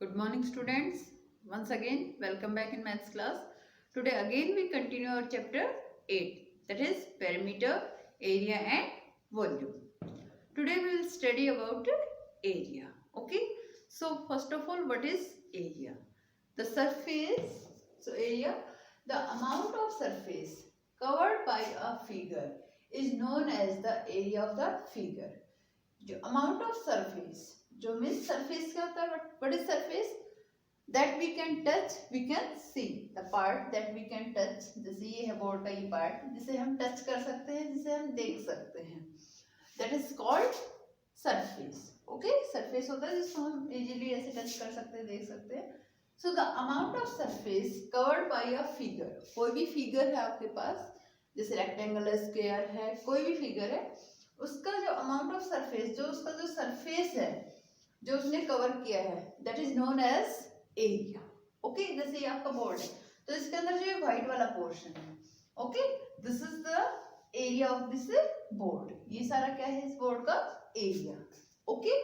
Good morning, students. Once again, welcome back in maths class. Today again we continue our chapter 8, that is perimeter, area and volume. Today we will study about area. Okay. So first of all, what is area? The surface. So area, the amount of surface covered by a figure is known as the area of the figure. जो amount of surface, जो means surface क्या होता है? What is surface? That we can touch, we can see the part that we can touch. जैसे ये है board का ये पार्ट जिसे हम टच कर सकते हैं, जिसे हम देख सकते हैं, that is called surface. Okay, surface होता है जिसको हम easily ऐसे टच कर सकते हैं, देख सकते हैं. So the amount of surface covered by a figure, कोई भी फिगर है आपके पास, जैसे रेक्टेंगल है, स्क्वायर है, कोई भी फिगर है, उसका जो अमाउंट ऑफ सरफेस, जो उसका जो सरफेस है जो उसने कवर किया है, that is known as area. Okay, जैसे ये आपका बोर्ड है तो इसके अंदर जो व्हाइट वाला पोर्शन है, okay, this is the area of this board. ये सारा क्या है इस बोर्ड का area. Okay,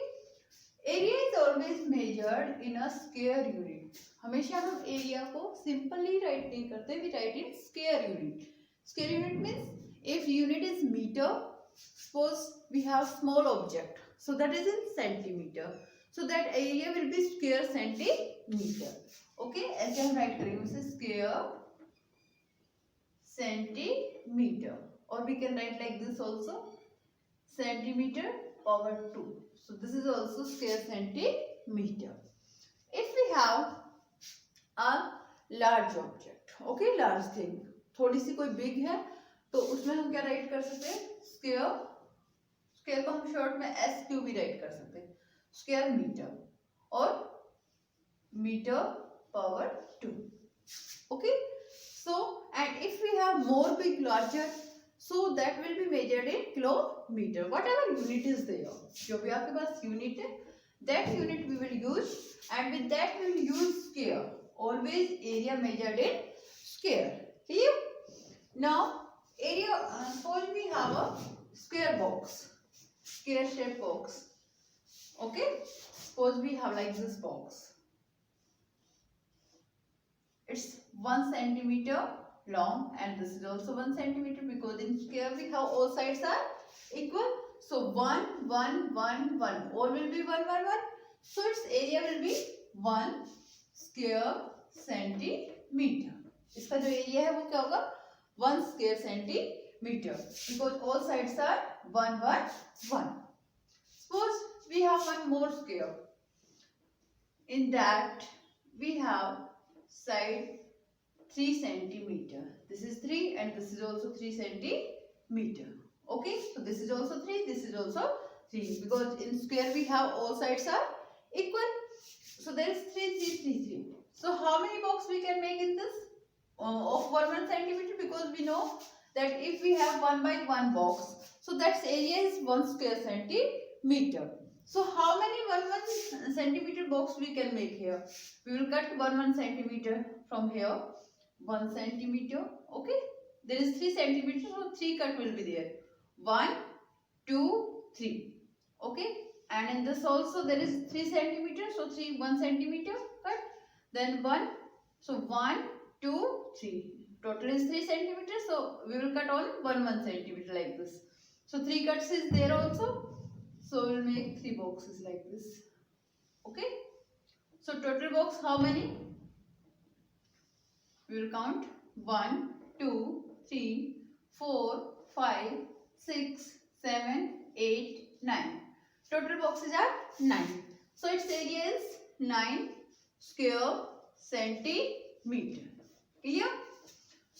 area is always measured in a square unit. हमेशा हम एरिया को सिंपली राइट नहीं करते, we write in square unit. Square unit means if unit is metre, suppose we have small object, so that is in centimeter, so that area will be square centimeter. Okay, ऐसे हम right करेंगे उसे square centimeter, or we can write like this also, centimeter power 2. So this is also square centimeter. If we have a large object, okay, large thing, थोड़ी सी कोई big है तो उसमें हम क्या राइट कर सकते हैं? स्क्वायर. स्क्वायर को हम शॉर्ट में एस क्यू भी राइट कर सकते हैं, स्क्वायर मीटर और metre power 2. Okay, so and if we have more big larger, so that will be measured in kilometre. Whatever unit is there, जो भी आपके पास यूनिट है, that unit we will use, and with that we will use square. Always area measured in square. Clear? Now area, suppose we have a square box, square shaped box. Okay, suppose we have like this box, it's 1 centimeter long and this is also 1 centimeter, because in square we have all sides are equal. So 1 1 1 1, all will be 1 1 1, so its area will be 1 square centimeter. इसका जो area है वो क्या होगा? 1 square centimeter, because all sides are 1 1 1. Suppose we have one more square, in that we have side 3 centimeter. This is 3 and this is also 3 centimeter. Okay, so this is also 3, this is also 3, because in square we have all sides are equal. So there is 3 3 3 3. So how many box we can make in this? Of 1 centimeter, because we know that if we have 1 by 1 box, so that area is 1 square centimeter. So how many 1 centimeter box we can make here? We will cut 1 centimeter from here, 1 centimeter. Okay, there is 3 centimeter, so 3 cut will be there, 1 2 3. Okay, and in this also there is 3 centimeter, so 1 centimeter cut, then 1, so 1 2 3, total is 3 centimeters, so we will cut on 1 centimeter like this. So 3 cuts is there also, so we will make 3 boxes like this. Okay, so total box how many? We will count 1 2 3 4 5 6 7 8 9. Total boxes are 9, so its area is 9 square centimeter. Clear?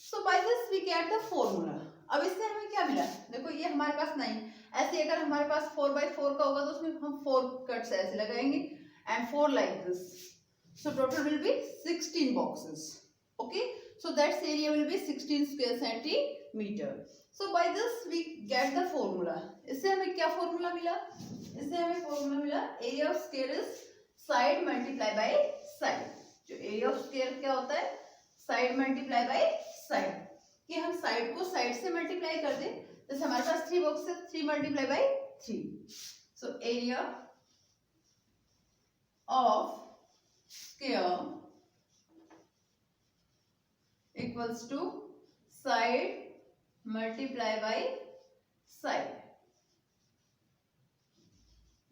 So by this we get the formula. अब इससे हमें क्या मिला? देखो ये हमारे पास 9, ऐसे अगर हमारे पास 4 by 4 का होगा तो उसमें हम 4 कट्स ऐसे लगाएंगे and 4 like this. So total will be 16 boxes. Okay, so that area will be 16 square centimeter. So by this we get the formula. इससे हमें क्या formula मिला? इससे हमें formula मिला area of square is side multiply by side. जो area of square क्या होता है? साइड मल्टीप्लाई बाय साइड, कि हम साइड को साइड से मल्टीप्लाई कर दें. जैसे हमारे पास 3 बॉक्स है, 3 multiply by 3, so area of square equals to side multiply by side.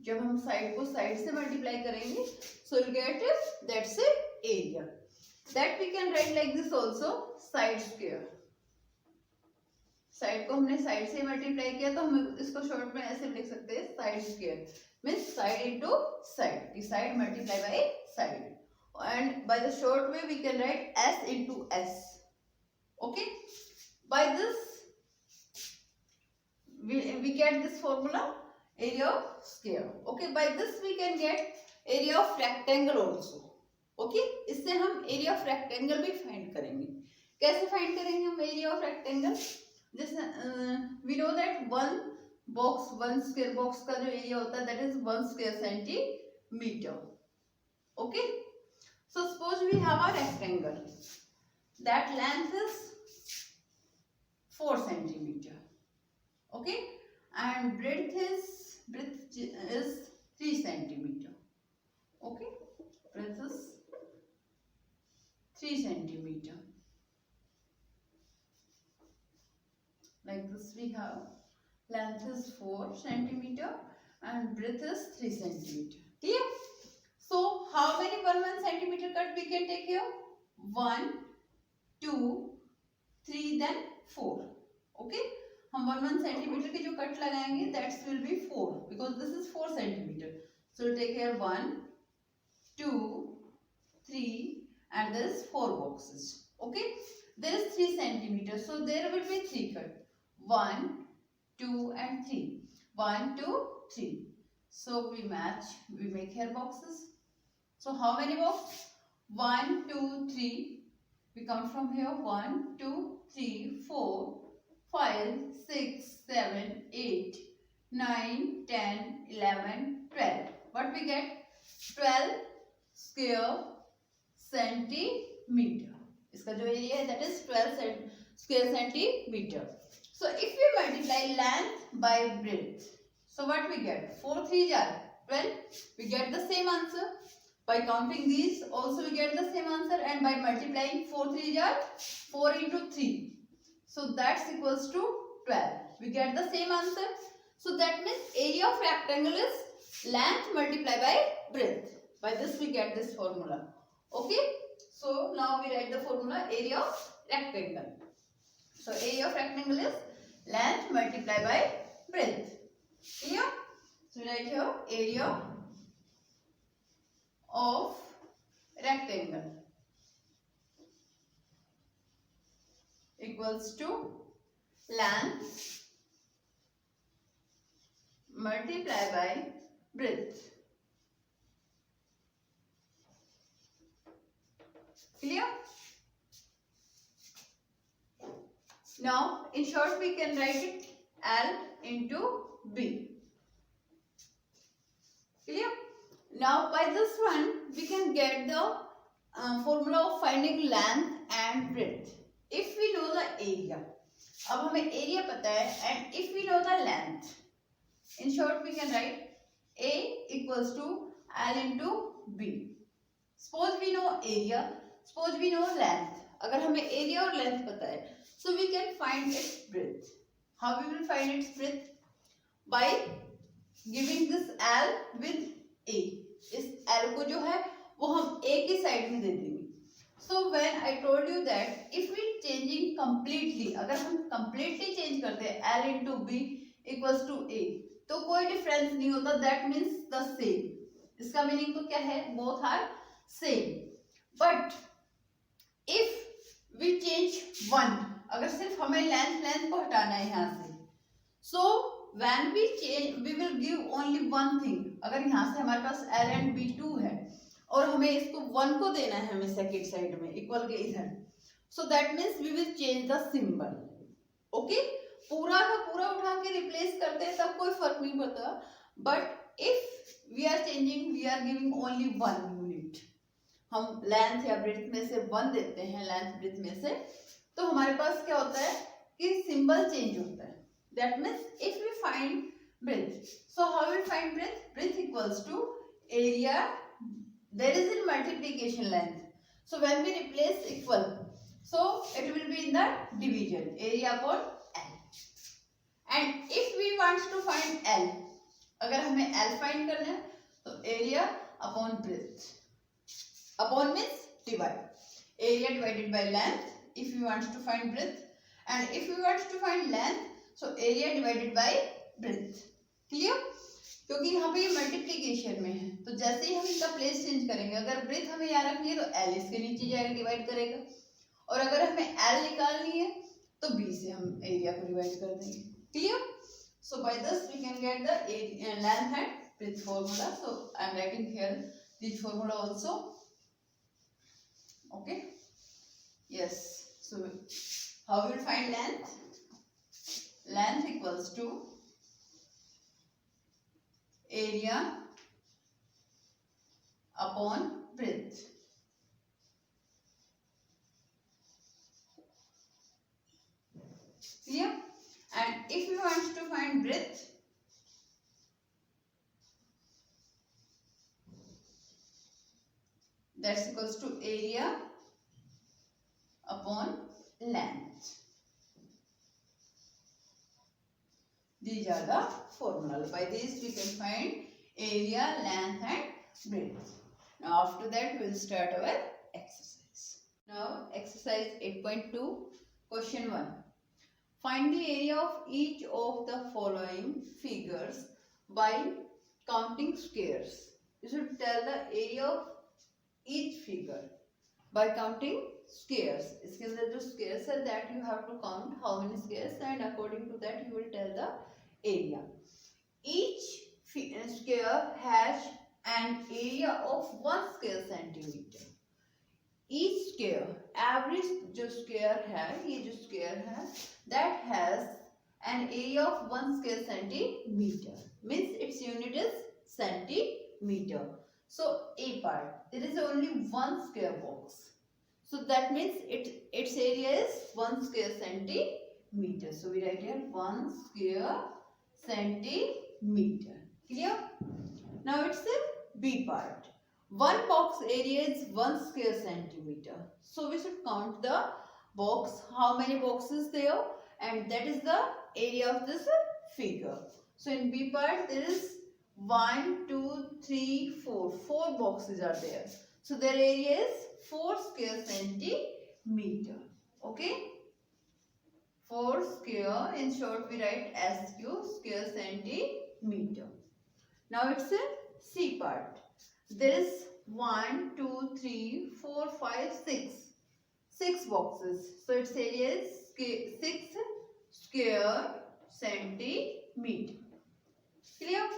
जब हम साइड को साइड से मल्टीप्लाई करेंगे so we'll get that's a area. That we can write like this also, side square. Side को हमने side से multiply किया तो हम इसको शॉर्ट में ऐसे लिख सकते हैं side square means side into side, side multiply by side, and by the short way we can write s into s. Okay, by this we get this formula area of square. Okay, by this we can get area of rectangle also. Okay, इससे हम area of rectangle भी find करेंगे. कैसे find करेंगे हम area of rectangle? जैसे we know that one square box का जो area होता है that is 1 square centimeter. Okay, so suppose we have a rectangle that length is 4 centimeter. Okay, and breadth is 3 centimeter. Okay, breadth is 3 centimeter. Like this we have length is 4 centimeter and breadth is 3 centimeter. Clear? So how many 1 centimeter cut we can take here? 1, 2, 3 then 4. Okay, हम 1 centimeter के जो cut लगाएंगे that will be 4 because this is 4 centimeter. So we'll take here 1, 2, 3 and there is 4 boxes. Okay, there is 3 centimeter, so there will be 3 cut. 1, 2 and 3. 1, 2, 3. So we match, we make here boxes. So how many boxes? 1, 2, 3. We count from here 1, 2, 3, 4, 5, 6, 7, 8, 9, 10, 11, 12. What we get? 12 square centimeter. इसका जो area है that is 12 square centimeter. So if we multiply length by breadth, so what we get? 4 3s are 12. We get the same answer. By counting these also we get the same answer, and by multiplying 4 3s are 4 into 3. So that's equals to 12. We get the same answer. So that means area of rectangle is length multiplied by breadth. By this we get this formula. Okay. So now we write the formula area of rectangle. So area of rectangle is length multiplied by breadth. Clear? So write here area of rectangle equals to length multiplied by breadth. Clear? Now in short we can write it L into B. Clear? Now by this one we can get the formula of finding length and breadth. If we know the area, अब हमें area पता है, and if we know the length, in short we can write A equals to L into B. Suppose we know area, suppose we know length. अगर हमें area और length पता है, so we can find its breadth. How we will find its breadth? By giving this L with A. इस L को जो है वो हम A की साइड में दे देंगे. So when I told you that if we changing completely, अगर हम completely change करते हैं L into B equals to A, तो कोई difference नहीं होता. That means the same. इसका meaning तो क्या है? Both are same. But if we change one, अगर सिर्फ हमें लेंथ को हटाना है यहाँ से, so when we change we will give only one thing. अगर यहाँ से हमारे पास L and B 2 है और हमें इसको 1 को देना है हमें सेकेंड साइड में इक्वल के इधर, so that means we will change the symbol. Okay, पूरा का पूरा उठा के रिप्लेस करते हैं तब कोई फर्क नहीं पड़ता. But if we are changing, we are giving only one unit. हम लेंथ या ब्रेड्थ में से 1 देते हैं, लेंथ ब्रेड्थ में से, तो हमारे पास क्या होता है कि सिंबल चेंज होता है. That means if we find breadth, so how we find breadth? Breadth equals to area there is a multiplication length. So when we replace equal, so it will be in the division, area upon L. And if we want to find L, अगर हमें L find करना है तो area upon breadth. Upon means divide. Area divided by length if we want to find breadth, and if we want to find length, so area divided by breadth. Clear? क्योंकि यहाँ पे ये multiplication में है, तो जैसे ही हम इसका प्लेस चेंज करेंगे, अगर ब्रेथ हमें यहाँ रखनी है तो L इसके नीचे जाएगा, डिवाइड करेगा, और अगर हमें L निकालनी है तो B से हम एरिया को डिवाइड कर देंगे. Clear? So by this we can get the length and breadth formula. So I am writing here this formula also. Okay, yes. So how will find length? Length equals to area upon breadth. Clear? And if we want to find breadth, that's equals to area upon length. These are the formulas. By this we can find area, length and breadth. Now after that we will start our exercise. Now exercise 8.2, question 1. Find the area of each of the following figures by counting squares. You should tell the area of each figure by counting squares. इसके अंदर जो squares है that you have to count how many squares, and according to that you will tell the area. Each square has an area of 1 square centimeter. Each square, every जो square है, ये जो square है, that has an area of 1 square centimeter. Means its unit is centimeter. So A part, there is only 1 square box. So that means its area is 1 square centimeter. So we write here 1 square centimeter. Clear? Now it's the B part. One box area is 1 square centimeter. So we should count the box, how many boxes there, and that is the area of this figure. So in B part there is 1, 2, 3, 4. 4 boxes are there. So their area is 4 square centimeter. Okay? 4 square, in short we write SQ, square centimeter. Now it's a C part. There is 1, 2, 3, 4, 5, 6. 6 boxes. So its area is 6 square centimeter. Clear?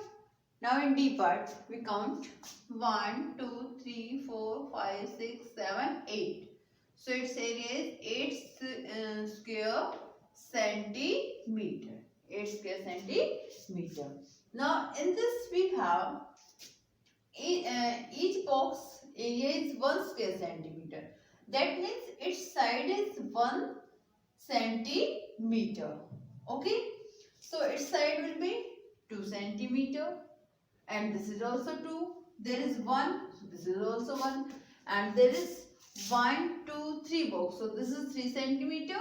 Now in D part we count 1, 2, 3, 4, 5, 6, 7, 8. So its area is 8 square centimeter. 8 square centimeter. Now in this we have each box area is 1 square centimeter. That means its side is 1 centimeter. Okay. So its side will be 2 centimeter. And this is also 2. There is 1. So this is also 1. And there is 1, 2, 3 box. So this is 3 centimeter.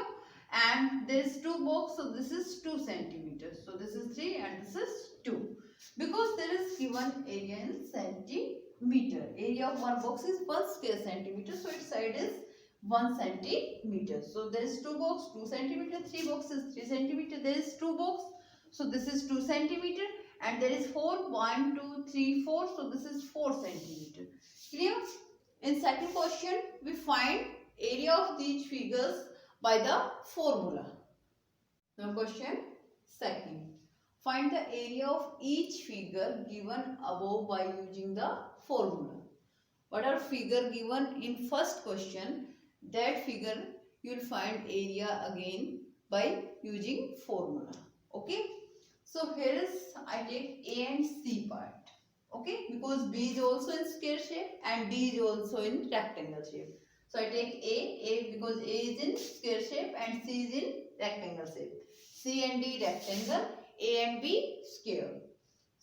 And there is 2 box. So this is 2 centimeters. So this is 3 and this is 2. Because there is given area in centimeter. Area of one box is 1 square centimeter. So its side is 1 centimeter. So there is 2 box, 2 centimeter. 3 boxes, 3 centimeter. There is 2 box. So this is 2 centimeter. And there is 4, 1, 2, 3, 4. So this is 4 centimeter. Clear? In second question, we find area of these figures by the formula. Now question second. Find the area of each figure given above by using the formula. Whatever figure given in first question, that figure you will find area again by using formula. Okay. So here is, I take A and C part. Okay. Because B is also in square shape and D is also in rectangle shape. So I take A because A is in square shape and C is in rectangle shape. C and D rectangle, A and B square.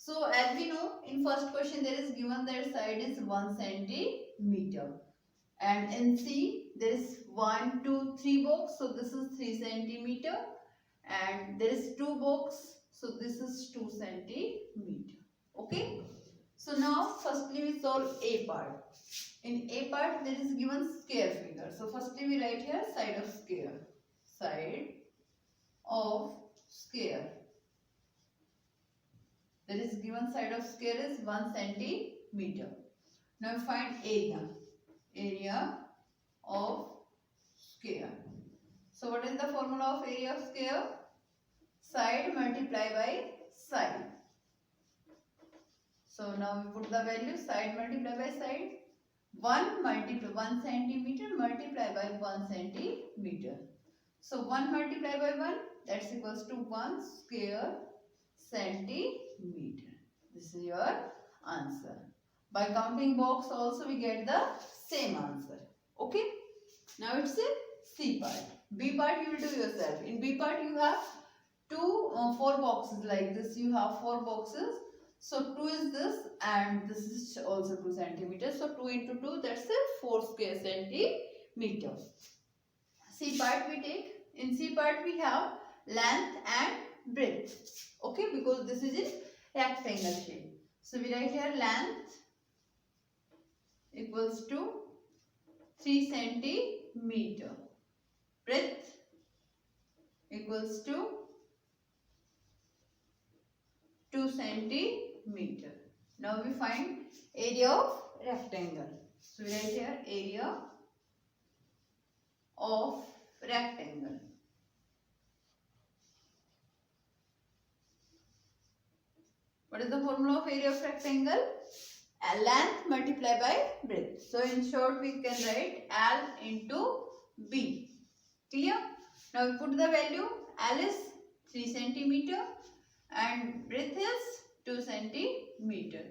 So as we know, in first question there is given that side is 1 centimeter, and in C there is 1, 2, 3 box, so this is 3 centimeter, and there is 2 box, so this is 2 centimeter. Okay. So now firstly we solve A part. In A part there is given square figure. So firstly we write here side of square. Side of square. There is given side of square is 1 centimeter. Now find area. Area of square. So what is the formula of area of square? Side multiplied by side. So now we put the value side multiplied by side. 1 centimeter multiplied by 1 centimeter. So 1 multiplied by 1, that's equals to 1 square centimeter. This is your answer. By counting box also we get the same answer. Okay. Now it's a C part. B part you will do yourself. In B part you have 4 boxes like this. You have 4 boxes. So 2 is this and this is also 2 centimeters. So 2 into 2, that's a 4 square centimeter. C part we take. In C part we have length and breadth. Okay, because this is in rectangle shape. So we write here length equals to 3 centimeter. Breadth equals to 2 centimeter. Now we find area of rectangle. So we write here area of rectangle. What is the formula of area of rectangle? Length multiplied by breadth. So in short we can write L into B. Clear? Now we put the value. L is 3 centimeter and breadth is 2 centimeter.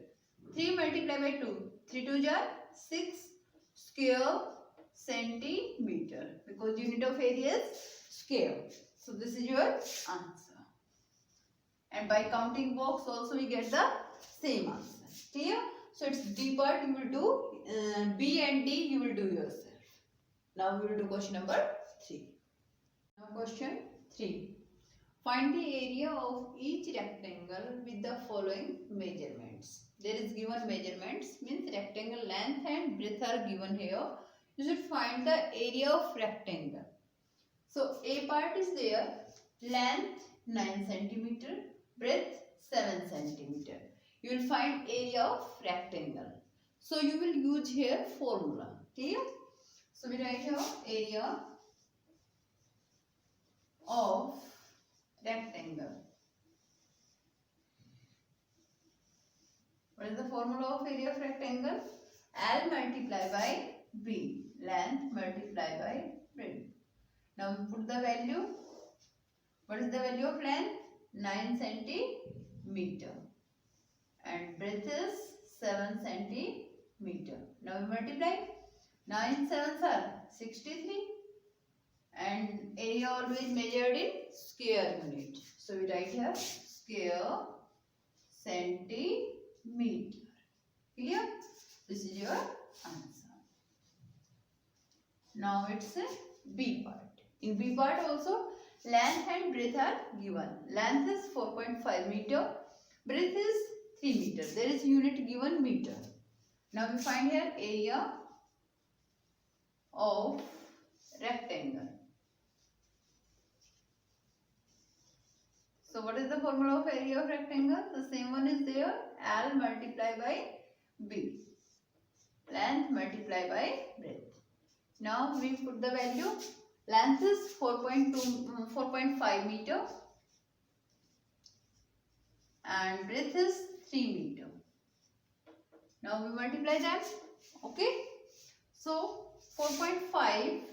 3 multiplied by 2. 3 2 are 6 square centimeter, because unit of area is square. So this is your answer. And by counting box also we get the same answer. Clear? So it's D part you will do, B and D you will do yourself. Now we will do question number 3. Now question 3. Find the area of each rectangle with the following measurements. There is given measurements, means rectangle length and breadth are given here. You should find the area of rectangle. So A part is there, length 9 centimeter, breadth 7 centimeter. You will find area of rectangle. So you will use here formula. Clear? So we write here area of rectangle. What is the formula of area of rectangle? L multiplied by B. Length multiplied by breadth. Now we put the value. What is the value of length? 9 centimeter. And breadth is 7 centimeter. Now we multiply. 9 7s are 63. And area always measured in square unit. So we write here square centimeter. Clear? This is your answer. Now it's a B part. In B part also length and breadth are given. Length is 4.5 meter. Breadth is 3 meter. There is unit given meter. Now we find here area of rectangle. So what is the formula of area of rectangle? The same one is there. L multiplied by B. Length multiplied by breadth. Now we put the value. Length is 4.5 meter. And breadth is 3 meter. Now we multiply that. Okay. So 4.5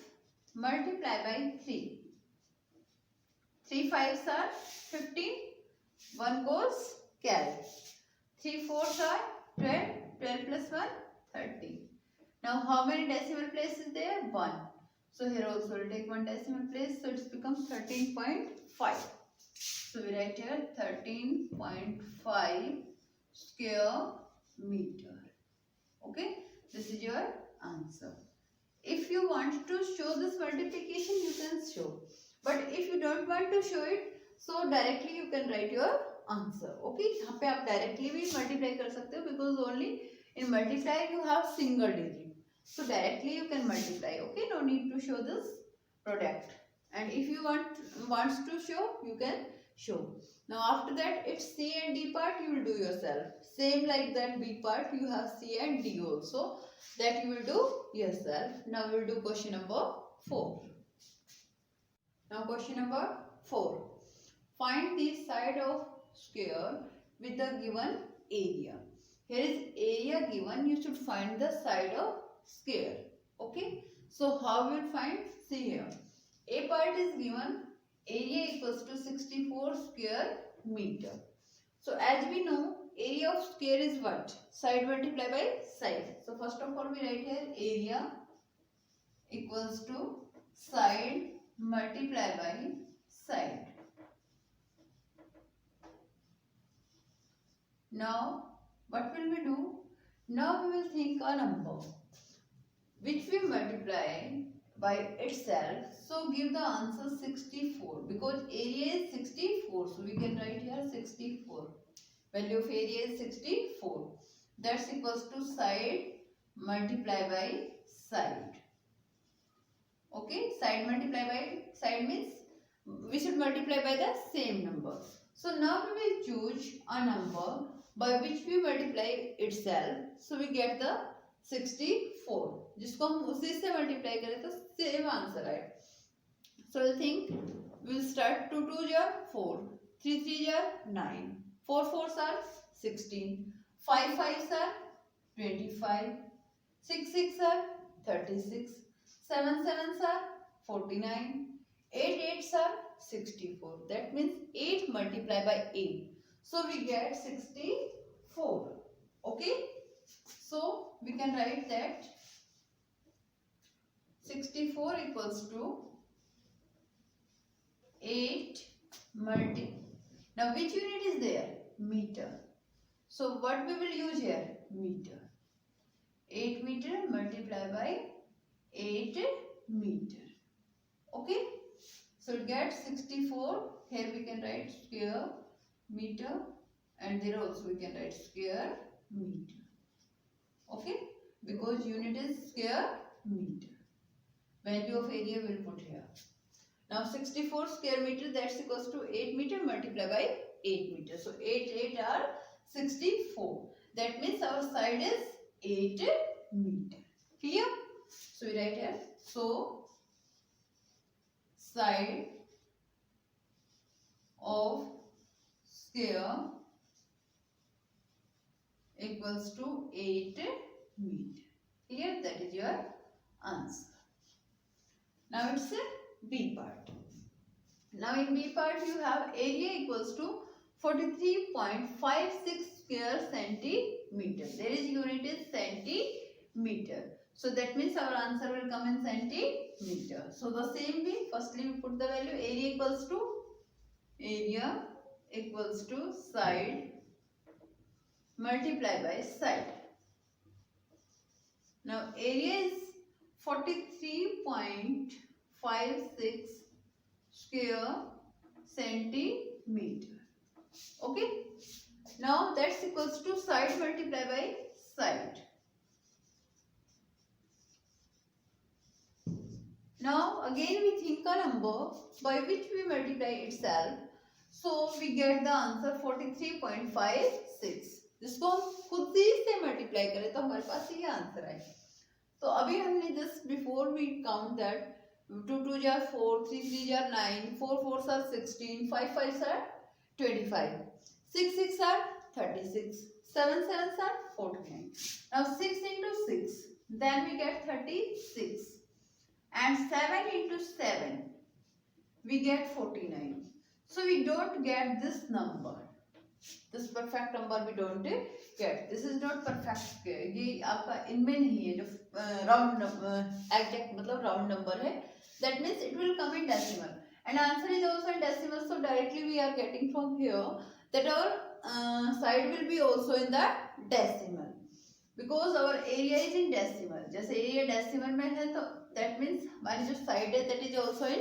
multiplied by 3. 3 5s are 15. 1 goes carry. 3 4s are 12. 12 plus 1, 30. Now how many decimal places there? 1. So here also we'll take 1 decimal place. So it's become 13.5. So we write here 13.5 square meter. Okay, this is your answer. If you want to show this multiplication, you can show, but if you don't want to show it, so directly you can write your answer. Okay, यहाँ पे आप directly भी multiply कर सकते हो, because only in multiply you have single digit, so directly you can multiply. Okay, no need to show this product, and if you wants to show, you can show. Now after that, it's C and D part you will do yourself. Same like that B part, you have C and D also, that you will do yourself. Now we will do question number 4. Now question number 4. Find the side of square with the given area. Here is area given, you should find the side of square. Okay, so how we will find? See here, A part is given, area equals to 64 square meter. So as we know, area of square is what? Side multiplied by side. So first of all we write here area equals to side multiplied by side. Now what will we do? Now we will think a number which we multiply by itself, so give the answer 64, because area is 64, so we can write here 64. Value of area is 64. That's equals to side multiply by side. Okay, side multiply by side means we should multiply by the same number. So now we will choose a number by which we multiply itself, so we get the 64, जिसको हम उसी से multiply करें तो same answer आए. So we'll think, we'll start 2 2s are 4, 3 3s are 9, 4 4s are 16, 5 5s are 25, 6 6 are 36, 7 7s are 49, 8 8s are 64. That means 8 multiplied by 8. So we get 64. Okay. So we can write that 64 equals to 8 multi. Now which unit is there? Meter. So what we will use here? Meter. 8 meter multiplied by 8 meter. Okay. So it gets 64. Here we can write square meter, and there also we can write square meter. Okay, because unit is square meter. Value of area we will put here. Now 64 square meter, that's equals to 8 meter multiplied by 8 meter. So 8 8 are 64. That means our side is 8 meter. Clear? So we write here. So side of square equals to 8 meter. Clear? That is your answer. Now it's a B part. Now in B part you have area equals to 43.56 square centimeter. There is unit is centimeter. So that means our answer will come in centimeter. So the same way, firstly we put the value area equals to side multiply by side. Now area is 43.56 square centimeter. Okay. Now that's equals to side multiply by side. Now again we think a number by which we multiply itself. So we get the answer 43.56. जिसको हम खुद से multiply करें तो हमारे पास ये answer आए. तो अभी हमने just before we count that 2 2 जार 4, 3 3 जार 9, 4 4 are 16, 5 5 are 25, 6 6 are 36, 7 7 are 49. Now 6 into 6, then we get 36, and 7 into 7 we get 49. So we don't get this number. This perfect number we don't get. This is not perfect. ये आपका इनमें नहीं है जो round exact मतलब round number है. That means it will come in decimal. And answer is also in decimal. So directly we are getting from here that our side will be also in the decimal because our area is in decimal. जैसे area decimal में है तो that means हमारी जो side है that is also in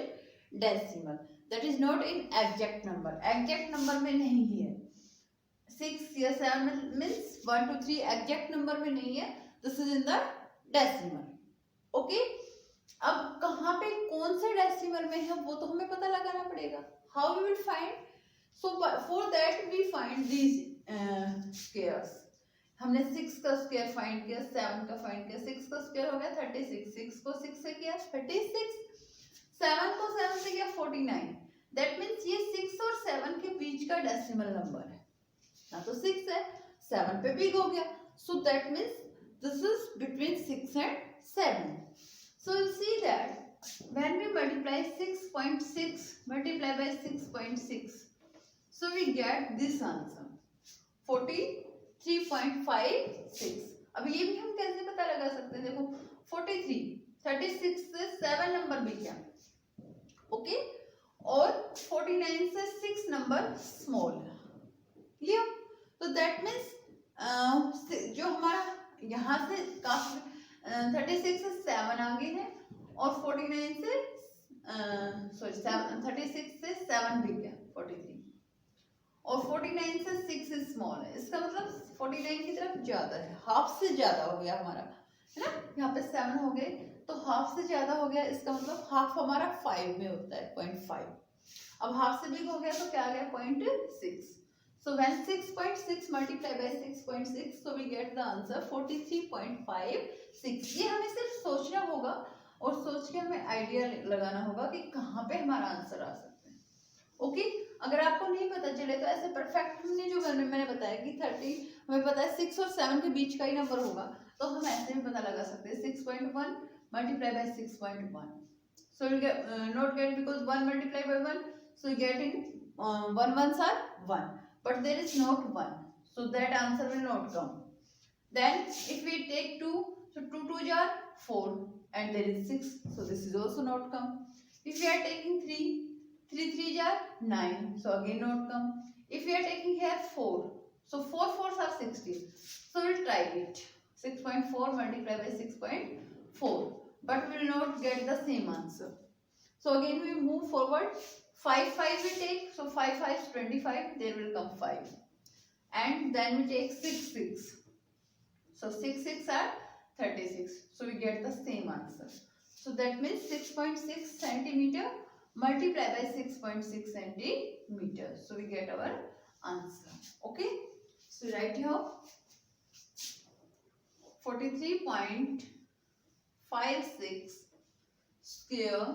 decimal. That is not in exact number. Exact number में नहीं है. 6 या 7 means 1 2 3 exact number में नहीं है. This is in the decimal. Okay. अब कहाँ पे कौन से डेसिमल में है वो तो हमें पता लगाना पड़ेगा. How we will find? So for that we find these squares. हमने 6 का स्क्वायर फाइंड किया, 7 का फाइंड किया. 6 का स्क्वायर हो गया 36. 6 को 6 से किया 36. 7 को 7 से किया 49. दैट मीन्स ये 6 और 7 के बीच का डेसिमल नंबर है ना. तो 6 है, 7 पे बिग हो गया. So that means this is between 6 and 7. So you see that when we multiply 6.6 multiply by 6.6, so we get this answer 43.56. अब ये भी हम कैसे पता लगा सकते हैं? देखो 43, 36 से 7 नंबर भी क्या, ओके, और 49 से 6 नंबर स्मॉल क्लियर. तो दैट मीन्स जो हमारा यहाँ से काफी 36 से 7 आगे है और 49 से 36 से 7 भी गया 43 और 49 से 6 स्मॉल है. इसका मतलब 49 की तरफ ज्यादा है, हाफ से ज्यादा हो गया हमारा, है ना. यहाँ पे 7 हो गए तो हाफ से ज्यादा हो गया. इसका मतलब हाफ हमारा 5 में होता है 0.5. अब हाफ से बिग हो गया तो क्या आ गया 0.6. So when 6.6 multiply by 6.6, so we get the answer 43.56. ये हमें सिर्फ सोचना होगा और सोच के हमें आइडिया लगाना होगा कि कहाँ पे हमारा आंसर आ सकता है. ओके. अगर आपको नहीं पता चले तो ऐसे परफेक्ट हमने जो मैंने बताया कि 30 हमें पता है 6 और 7 के बीच का ही नंबर होगा तो हम ऐसे भी पता लगा सकते हैं 6.1 multiply by 6.1. So you get not get because 1 multiply by 1, so you get in 1 ones are 1. But there is not 1, so that answer will not come. Then if we take 2, so 2 2s are 4 and there is 6, so this is also not come. If we are taking 3, 3 3s are 9, so again not come. If we are taking here 4, so 4 4s are 16, so we'll try it. 6.4 multiplied by 6.4, but we will not get the same answer. So again we move forward. 5 5 we take, so 5 5 is 25, there will come 5, and then we take 6 6, so 6 6 are 36, so we get the same answer. So that means 6.6 centimeter multiplied by 6.6 centimeter, so we get our answer. Okay, so write here 43.56 square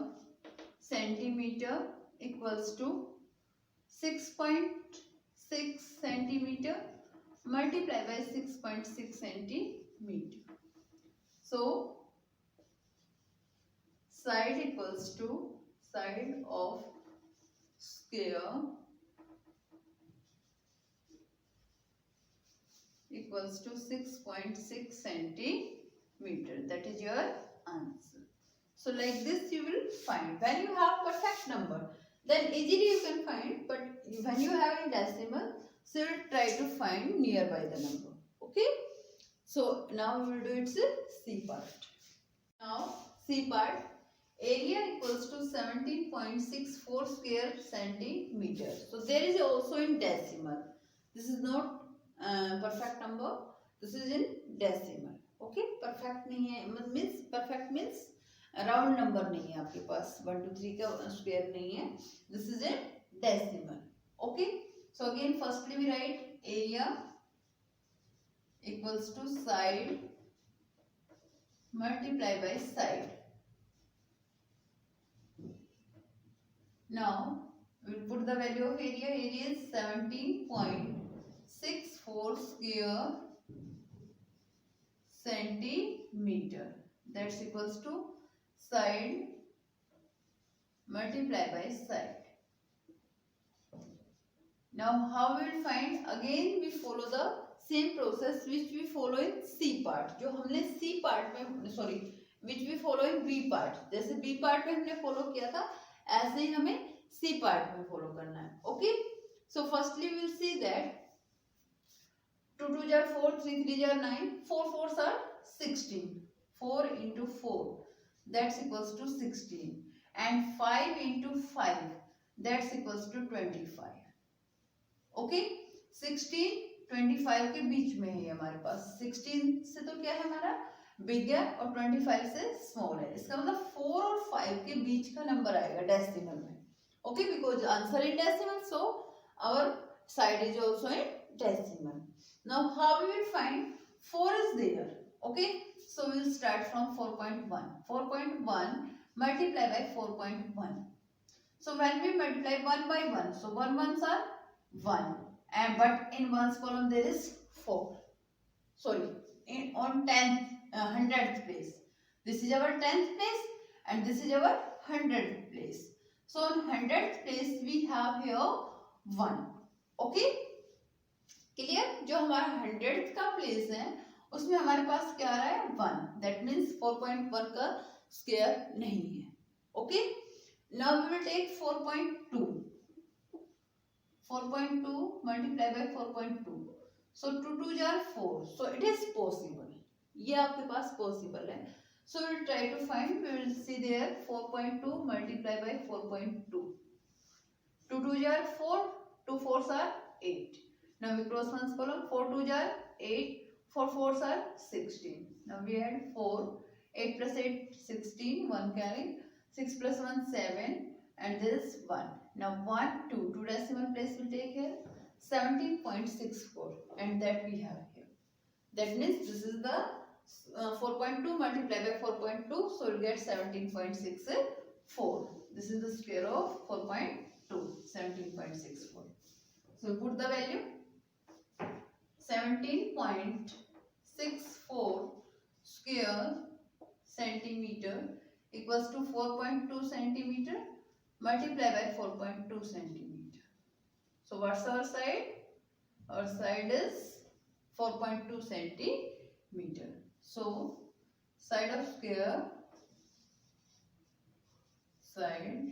centimeter equals to 6.6 centimeter multiplied by 6.6 centimeter. So side equals to side of square equals to 6.6 centimeter. That is your answer. So like this you will find. When you have perfect number, then easily you can find, but when you have in decimal, so you will try to find nearby the number. Okay. So now we will do its C part. Now C part, area equals to 17.64 square centimeter. So there is also in decimal. This is not perfect number. This is in decimal. Okay. Perfect नहीं है, means perfect means round number नहीं है आपके पास, 1 2 3 का square नहीं है. This is a decimal. Okay. So again firstly we write area equals to side multiply by side. Now we will put the value of area. Area is 17.64 square centimetre. That's equals to side multiply by side. Now how we will find? Again we follow the same process which we follow in C part. जो हमने C part में which we follow in B part. जैसे B part में हमने follow किया था ऐसे ही हमें C part में follow करना है. Okay. So firstly we will see that 2 2s are 4, 3 3s are 9, 4 4s are 16. 4 into 4, that's equals to 16. And 5 into 5, that's equals to 25. Okay 16 25 के बीच में है हमारे पास. 16 से तो क्या है हमारा बिग है और 25 से स्मॉल है. इसका मतलब 4 और 5 के बीच का नंबर आएगा डेसिमल में. Okay because answer in decimal, so our side is also in decimal. Now how we will find 4 is there. Okay, so we will start from 4.1. 4.1 multiply by 4.1. So when we multiply 1 by 1, so 1 ones are 1, and but in ones column there is 4. Sorry, on 10th 100th place. This is our 10th place and this is our 100th place. So on 100th place we have here 1. Okay. Clear. जो हमारा 100th का place है उसमें हमारे पास क्या आ रहा है 1. That means 4.1 का स्क्वायर नहीं है. Okay. Now we will take 4.2. 4.2 multiply by 4.2. So 2 2s are 4. So it is possible. ये आपके पास पॉसिबल है. So we will try to find. We will see there 4.2 multiply by 4.2. 2 2s are 4. 2 4s are 8. Now we cross ones column. 4 2s are 8. 4 4s are 16. Now we add 4. 8 plus 8 16. 1 carry. 6 plus 1 7. And this 1. Now 1 2. 2 decimal place will take here. 17.64. And that we have here. That means this is the 4.2 multiplied by 4.2. So we'll get 17.64. This is the square of 4.2. 17.64. So put the value. 17.64 square centimeter equals to 4.2 centimeter multiplied by 4.2 centimeter. So what's our side? Our side is 4.2 centimeter. So side of square, side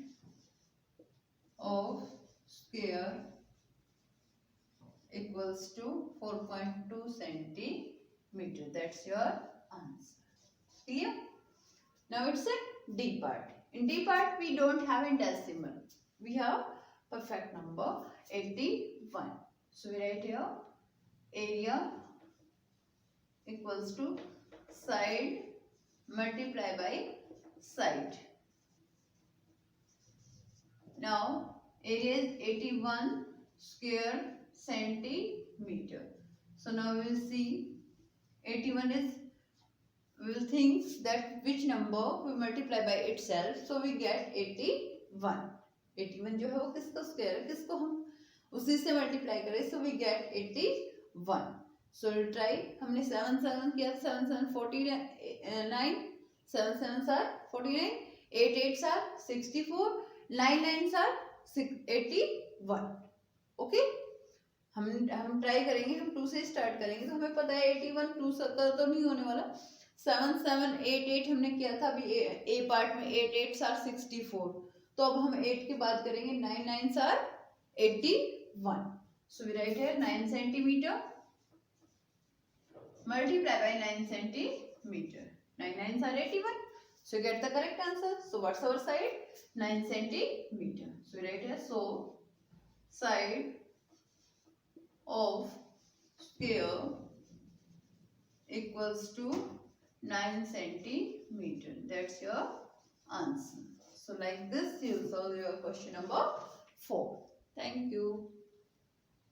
of square equals to 4.2 centimeter. That's your answer. Clear? Now it's a D part. In D part we don't have in decimal. We have perfect number 81. So we write here area equals to side multiply by side. Now area is 81 square centimeter. So now we will see 81 is, we will think that which number we multiply by itself. So we get 81. 81 जो है वो किसका square है, किसको हम उसी से multiply करें. So we get 81. So we'll try. हमने 7 7 किया, 7 7 49, 7 7s are 49, 8 8s are 64, 9 9s are 81. Okay. हम ट्राई करेंगे. हम 2 से स्टार्ट करेंगे तो हमें पता है 81 2 से तो नहीं होने वाला. 7 7 8 8 हमने किया था अभी ए पार्ट में. 8 8s are 64. तो अब हम 8 की बात करेंगे. 9 9s are 81. So we write here 9 centimeter multiply by 9 centimeter. 9 9s are 81. So you get the correct answer. So what's our side? 9 centimeter. So we write here, so side of square equals to 9 centimeter. That's your answer. So like this you will solve your question number 4. Thank you.